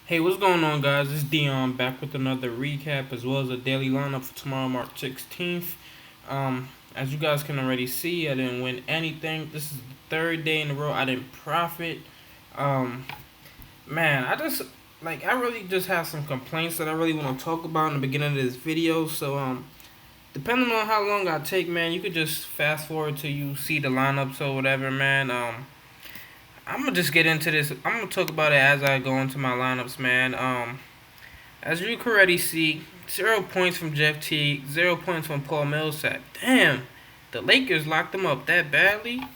Hey, what's going on, guys? It's Dion back with another recap as well as a daily lineup for tomorrow, March 16th. As you guys can already see, I didn't win anything. This is the third day in a row I didn't profit. Um, man, I really just have some complaints that I really want to talk about in the beginning of this video. So, depending on how long I take, man, you could just fast forward till you see the lineups or whatever, man. I'm gonna just get into this. I'm gonna talk about it as I go into my lineups, man. As you can already see, 0 points from Jeff Teague, 0 points from Paul Millsap. Damn, the Lakers locked them up that badly?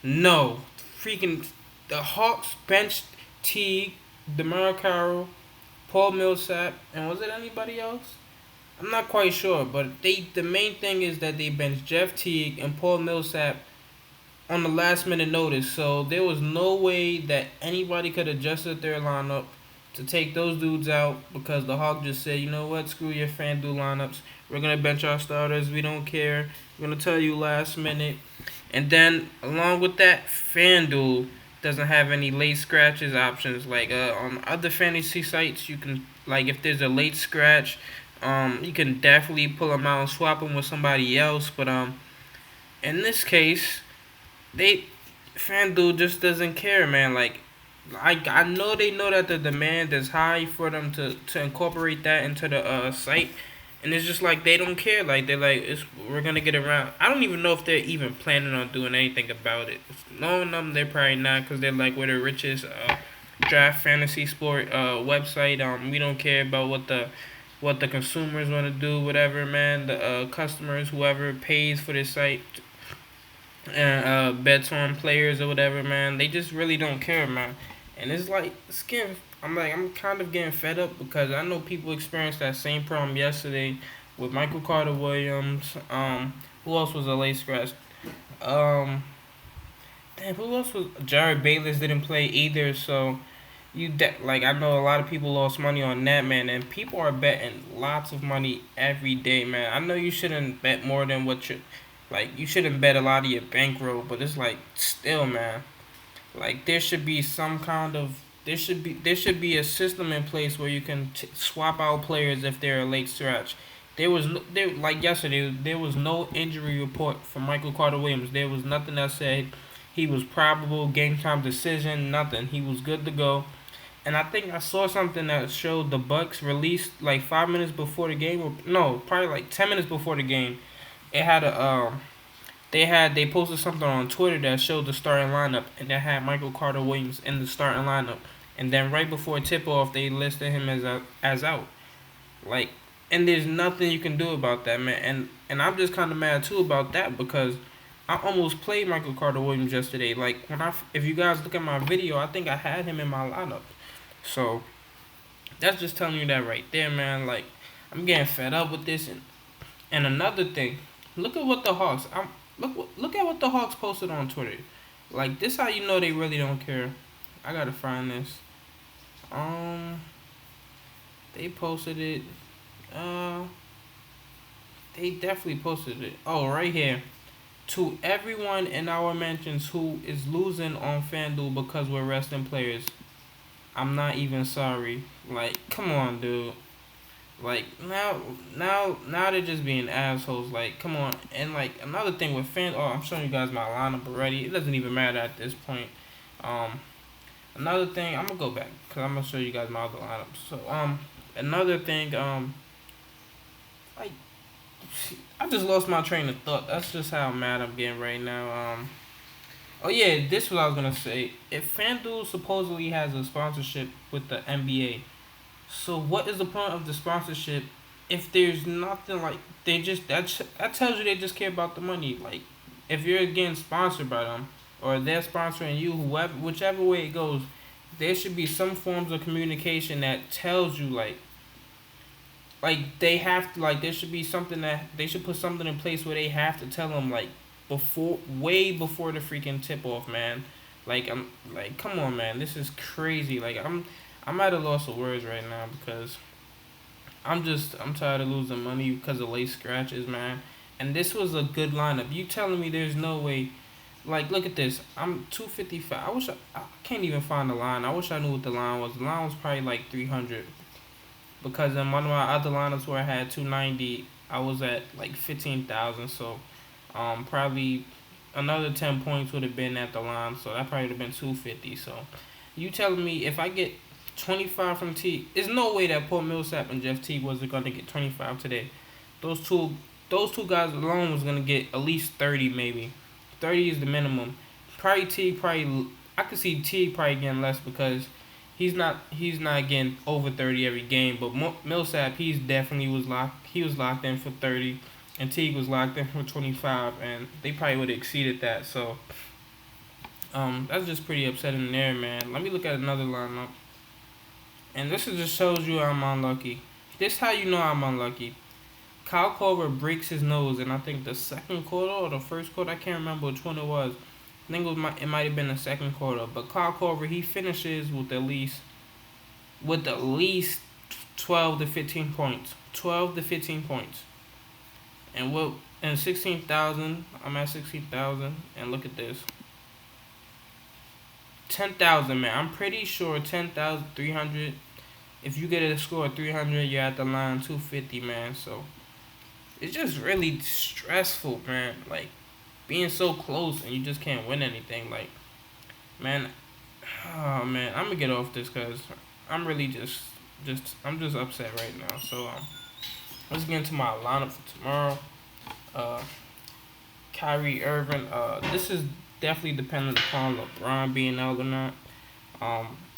No. Freaking the Hawks benched Teague, DeMar Carroll, Paul Millsap, and was it anybody else? I'm not quite sure, but the main thing is that they benched Jeff Teague and Paul Millsap on the last minute notice. So there was no way that anybody could adjust their lineup to take those dudes out because the Hawk just said, you know what, screw your Fanduel lineups. We're gonna bench our starters. We don't care. We're gonna tell you last minute. And then along with that, Fanduel doesn't have any late scratches options. Like on other fantasy sites, you can like if there's a late scratch, you can definitely pull them out and swap them with somebody else. But in this case, they FanDuel just doesn't care, man. Like I know they know that the demand is high for them to incorporate that into the site, and it's just like they don't care. Like they're like we're gonna get around. I don't even know if they're even planning on doing anything about it. Knowing them, they're probably not because they're like we're the richest draft fantasy sport website. We don't care about what the consumers want to do, whatever, man. The customers, whoever pays for this site, and bets on players or whatever, man. They just really don't care, man. And it's like I'm kind of getting fed up because I know people experienced that same problem yesterday with Michael Carter Williams. Who else was a late scratch? Um, damn, who else was? Jared Bayless didn't play either, so like I know a lot of people lost money on that, man, and people are betting lots of money every day, man. I know you shouldn't bet more than what you shouldn't bet a lot of your bankroll, but it's like still, man. Like there should be some kind of there should be a system in place where you can swap out players if they're a late scratch. There like yesterday there was no injury report for Michael Carter Williams. There was nothing that said he was probable game time decision. Nothing. He was good to go. And I think I saw something that showed the Bucks released like 5 minutes before the game, or no, probably like 10 minutes before the game. It had a they posted something on Twitter that showed the starting lineup, and that had Michael Carter Williams in the starting lineup. And then right before tip off, they listed him as out. Like, and there's nothing you can do about that, man. And I'm just kind of mad too about that because I almost played Michael Carter Williams yesterday. Like if you guys look at my video, I think I had him in my lineup. So that's just telling you that right there, man. Like I'm getting fed up with this. And another thing, look at what the Hawks. Look at what the Hawks posted on Twitter. Like this, how you know they really don't care. I gotta find this. Um, they posted it. Uh, they definitely posted it. Oh, right here. To everyone in our mentions who is losing on FanDuel because we're resting players, I'm not even sorry. Like, come on, dude. Like now they're just being assholes. Like, come on. And like another thing with fan. Oh, I'm showing you guys my lineup already. It doesn't even matter at this point. Um, another thing. I'm gonna go back because I'm gonna show you guys my other lineup. So another thing. Like I just lost my train of thought. That's just how mad I'm getting right now. Oh yeah, this is what I was gonna say. If FanDuel supposedly has a sponsorship with the NBA, so what is the point of the sponsorship if there's nothing like they just that tells you they just care about the money. Like if you're getting sponsored by them or they're sponsoring you, whoever whichever way it goes, there should be some forms of communication that tells you like they have to like there should be something that they should put something in place where they have to tell them like before way before the freaking tip off, man. Like I'm like come on, man, this is crazy. Like I'm at a loss of words right now because I'm tired of losing money because of late scratches, man. And this was a good lineup. You telling me there's no way Like, look at this. I'm 255. I can't even find the line. I wish I knew what the line was. The line was probably like 300. Because in one of my other lineups where I had 290, I was at like 15,000. So, probably another 10 points would have been at the line. So that probably would have been 250. So, you telling me if I get 25 from T, there's no way that Paul Millsap and Jeff Teague wasn't gonna get 25 today. Those two, those two guys alone was gonna get at least 30 maybe. 30 is the minimum. Probably Teague probably I could see Teague probably getting less because he's not getting over 30 every game. But Millsap he was locked in for 30, and Teague was locked in for 25, and they probably would have exceeded that. So that's just pretty upsetting there, man. Let me look at another lineup. And this just shows you I'm unlucky. This how you know I'm unlucky. Kyle Korver breaks his nose, and I think the second quarter or the first quarter, I can't remember which one it was. I think it might have been the second quarter. But Kyle Korver, he finishes with at least 12 to 15 points. 12 to 15 points. And what and 16,000, I'm at 16,000, and look at this. 10,000, man. I'm pretty sure 10,300. If you get a score of 300, you're at the line 250, man. So it's just really stressful, man. Like being so close and you just can't win anything. Like, man, oh man, I'm gonna get off this because I'm really I'm just upset right now. So let's get into my lineup for tomorrow. Uh, Kyrie Irving. This is definitely dependent upon LeBron being out or not.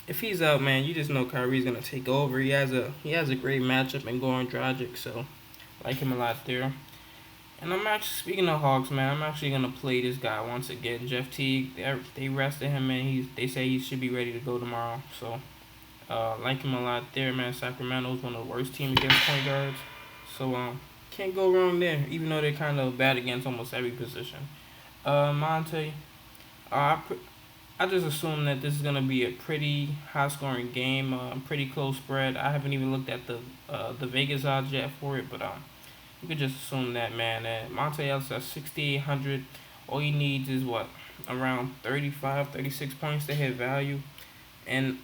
If he's out, man, you just know Kyrie's gonna take over. He has a great matchup in Goran Dragic, so like him a lot there. And I'm actually speaking of Hawks, man. I'm actually gonna play this guy once again, Jeff Teague. They rested him, and they say he should be ready to go tomorrow. So like him a lot there, man. Sacramento's one of the worst teams against point guards, so can't go wrong there. Even though they're kind of bad against almost every position. Monte, I just assume that this is gonna be a pretty high scoring game, pretty close spread. I haven't even looked at the Vegas odds yet for it, but you could just assume that, man. That Monte Ellis at 6,800. All he needs is what, around 35, 36 points to hit value. And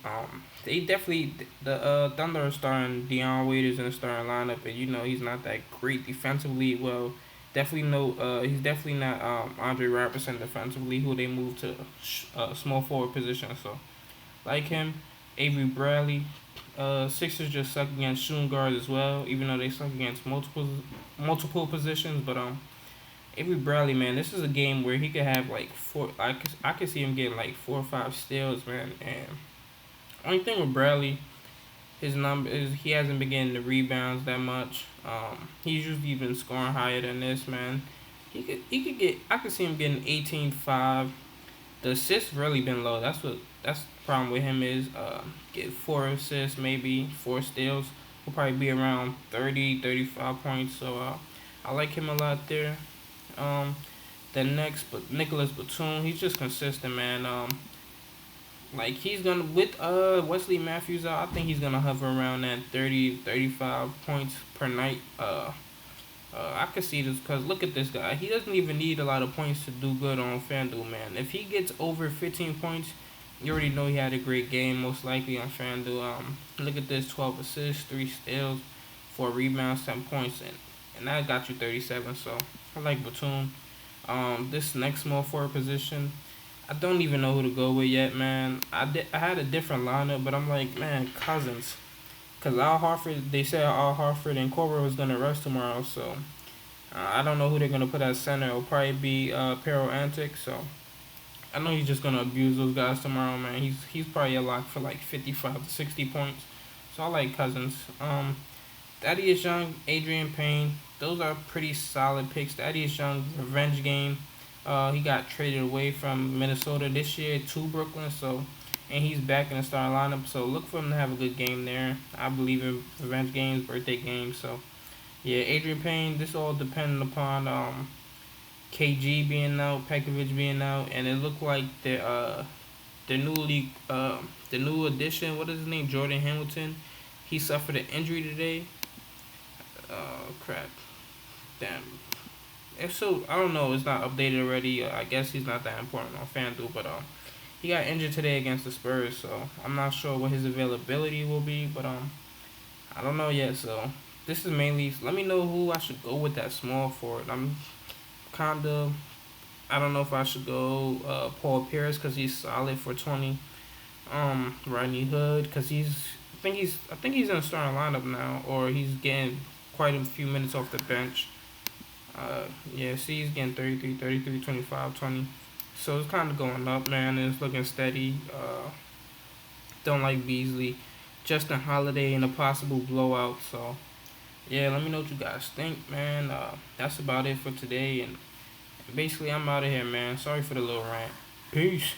they definitely the Thunder are starting Dion Waiters in the starting lineup, and you know he's not that great defensively. Well, definitely no, he's definitely not Andre Robertson defensively, who they moved to small forward position. So like him, Avery Bradley. Sixers just suck against shooting guards as well, even though they suck against multiple positions. But Avery Bradley, man, this is a game where he could have like four. I could see him getting like 4 or 5 steals, man. And only thing with Bradley, his number is he hasn't been getting the rebounds that much. He's usually been scoring higher than this, man. He could get. I could see him getting 18-5. The assists really been low. That's the problem with him is get 4 assists, maybe 4 steals. Will probably be around 30, 35 points. So I like him a lot there. The next, but Nicholas Batum, he's just consistent, man. Like he's gonna with Wesley Matthews out, I think he's gonna hover around that 30, 35 points per night. I could see this because look at this guy. He doesn't even need a lot of points to do good on FanDuel, man. If he gets over 15 points, you already know he had a great game, most likely on FanDuel. Look at this: 12 assists, 3 steals, 4 rebounds, 10 points, and that got you 37. So I like Batum. This next small forward position, I don't even know who to go with yet, man. I had a different lineup, but I'm like, man, Cousins. Because Al Horford, they said Al Horford and Korver was going to rest tomorrow, so I don't know who they're going to put at center. It'll probably be Pero Antic, so I know he's just going to abuse those guys tomorrow, man. He's probably a lock for like 55 to 60 points, so I like Cousins. Thaddeus Young, Adrian Payne, those are pretty solid picks. Thaddeus Young, revenge game. He got traded away from Minnesota this year to Brooklyn, and he's back in the starting lineup. So look for him to have a good game there. I believe in revenge games, birthday games. So yeah, Adrian Payne. This all depending upon KG being out, Pekovic being out, and it looked like the new addition. What is his name? Jordan Hamilton. He suffered an injury today. Crap. Damn. If so, I don't know. It's not updated already. I guess he's not that important on FanDuel, but he got injured today against the Spurs, so I'm not sure what his availability will be. But I don't know yet. So this is mainly. Let me know who I should go with that small forward. I'm kind of. I don't know if I should go Paul Pierce because he's solid for 20. Rodney Hood because he's. I think he's in the starting lineup now, or he's getting quite a few minutes off the bench. Yeah, see, he's getting 33, 33, 25, 20. So it's kind of going up, man, and it's looking steady. Don't like Beasley. Justin Holiday in a possible blowout. So, yeah, let me know what you guys think, man. That's about it for today. And basically, I'm out of here, man. Sorry for the little rant. Peace.